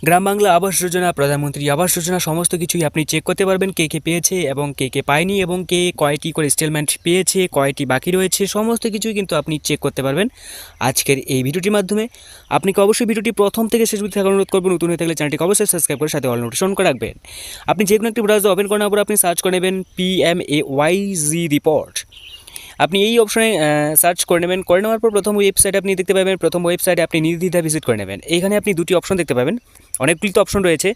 গ্রাম বাংলা আবাস যোজনা, প্রধানমন্ত্রী আবাস যোজনা সমস্ত কিছুই আপনি চেক করতে পারবেন, কে কে পেয়েছে এবং কে পায়নি, এবং কে কয়টি করে ইনস্টলমেন্ট পেয়েছে, কয়টি বাকি রয়েছে, সমস্ত কিছুই কিন্তু আপনি চেক করতে পারবেন আজকের এই ভিডিওটির মাধ্যমে। আপনাকে অবশ্যই ভিডিওটি প্রথম থেকে শেষ পর্যন্ত দেখার অনুরোধ করবেন। নতুন হয়ে থাকলে চ্যানেলটিকে অবশ্যই সাবস্ক্রাইব করে সাথে অল নোটিফিকেশন করে রাখবেন। আপনি যে কোনো একটি ব্রাউজার ওপেন করার পর আপনি সার্চ করে নেবেন PMAYZ রিপোর্ট। আপনি এই অপশনে সার্চ করে নেবেন। করে নেওয়ার পর প্রথম ওয়েবসাইটে আপনি দেখতে পাবেন, প্রথম ওয়েবসাইটে আপনি নির্দ্বিধায় ভিজিট করে নেবেন। এইখানে আপনি দুটি অপশন দেখতে পাবেন, অনেকগুলি তো অপশন রয়েছে।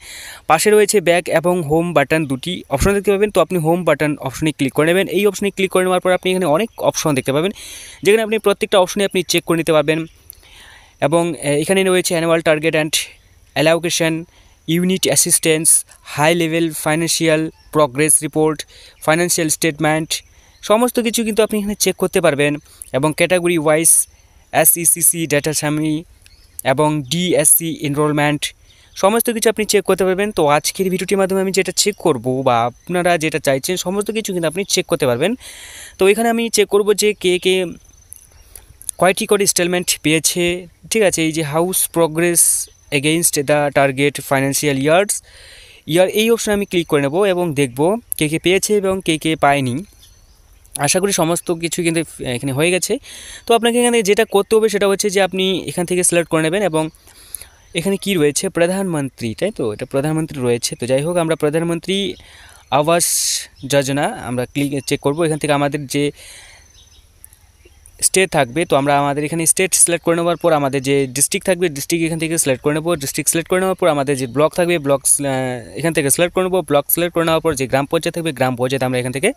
পাশে রয়েছে ব্যাক এবং হোম বাটন, দুটি অপশন দেখতে পাবেন। তো আপনি হোম বাটন অপশনে ক্লিক করে নেবেন। এই অপশনে ক্লিক করে নেওয়ার পর আপনি এখানে অনেক অপশন দেখতে পাবেন, যেখানে আপনি প্রত্যেকটা অপশনে আপনি চেক করে নিতে পারবেন। এবং এখানে রয়েছে annual target and allocation, unit assistance, high level financial progress report, financial statement, সমস্ত কিছু কিন্তু আপনি এখানে চেক করতে পারবেন। এবং ক্যাটাগরি ওয়াইজ SECC ডেটা সামি এবং DSC এনরোলমেন্ট, সমস্ত কিছু আপনি চেক করতে পারবেন। তো আজকের ভিডিওটির মাধ্যমে আমি যেটা চেক করব বা আপনারা যেটা চাইছেন সমস্ত কিছু কিন্তু আপনি চেক করতে পারবেন। তো এখানে আমি চেক করব যে কে কয়টি করে ইনস্টলমেন্ট পেয়েছে, ঠিক আছে। এই যে house progress against the target financial year, এই অপশানে আমি ক্লিক করে নেব এবং দেখব কে পেয়েছে এবং কে পায়নি। আশা করি সমস্ত কিছু কিন্তু এখানে হয়ে গেছে। তো আপনাকে এখানে যেটা করতে হবে সেটা হচ্ছে যে আপনি এখান থেকে সিলেক্ট করে নেবেন। এবং এখানে কি রয়েছে, প্রধানমন্ত্রী, তাই তো, এটা প্রধানমন্ত্রী রয়েছে। তো যাই হোক, আমরা প্রধানমন্ত্রী আবাস যোজনা আমরা চেক করব। এখান থেকে আমাদের যে স্টেট থাকবে, তো আমরা আমাদের এখানে স্টেট সিলেক্ট করে নেওয়ার পর আমাদের যে ডিস্ট্রিক্ট থাকবে, ডিস্ট্রিক্ট এখান থেকে সিলেক্ট করে নেব। ডিস্ট্রিক্ট সিলেক্ট করে নেওয়ার পর আমাদের যে ব্লক থাকবে, ব্লক এখান থেকে সিলেক্ট করে নেব। ব্লক সিলেক্ট করে নেওয়ার পর যে গ্রাম পঞ্চায়েত থাকবে, গ্রাম পঞ্চায়েত আমরা এখান থেকে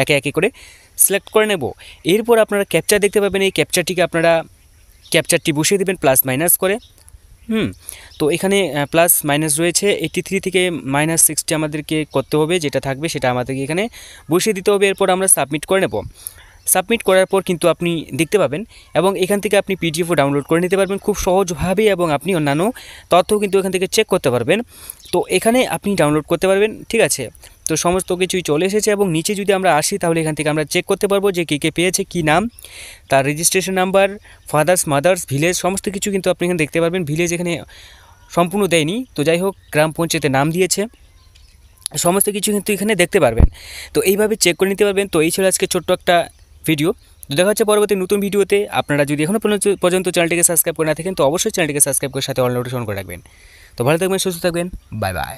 একে একে করে সিলেক্ট করে নেব। এরপর আপনারা ক্যাপচার দেখতে পাবেন, এই ক্যাপচারটিকে আপনারা ক্যাপচারটি বসিয়ে দেবেন প্লাস মাইনাস করে। তো এখানে প্লাস মাইনাস রয়েছে, 83 থেকে -60 আমাদেরকে করতে হবে, যেটা থাকবে সেটা আমাদেরকে এখানে বসিয়ে দিতে হবে। এরপর আমরা সাবমিট করে নেব। সাবমিট করার পর কিন্তু আপনি দেখতে পাবেন এবং এখান থেকে আপনি পিডিএফও ডাউনলোড করে নিতে পারবেন খুব সহজভাবে, এবং আপনি অন্যান্য তথ্যও কিন্তু এখান থেকে চেক করতে পারবেন। তো এখানে আপনি ডাউনলোড করতে পারবেন, ঠিক আছে। তো সমস্ত কিছুই চলে এসেছে এবং নিচে যদি আমরা আসি তাহলে এখান থেকে আমরা চেক করতে পারবো যে কে পেয়েছে, কী নাম, তার registration number, father's mother's, village, সমস্ত কিছু কিন্তু আপনি এখানে দেখতে পারবেন। ভিলেজ এখানে সম্পূর্ণ দেয়নি, তো যাই হোক গ্রাম পঞ্চায়েতের নাম দিয়েছে, সমস্ত কিছু কিন্তু এখানে দেখতে পারবেন। তো এইভাবে চেক করে নিতে পারবেন। তো এই ছিল আজকে ছোট্ট একটা ভিডিও। তো দেখা হচ্ছে পরবর্তী নতুন ভিডিওতে। আপনারা যদি এখনও পর্যন্ত চ্যানেলটিকে সাবস্ক্রাইব করে না থাকেন তো অবশ্যই চ্যানেলটিকে সাবস্ক্রাইব করে সাথে অল নোটিফিকেশন করে রাখবেন। তো ভালো থাকবেন, সুস্থ থাকবেন, বাই বাই।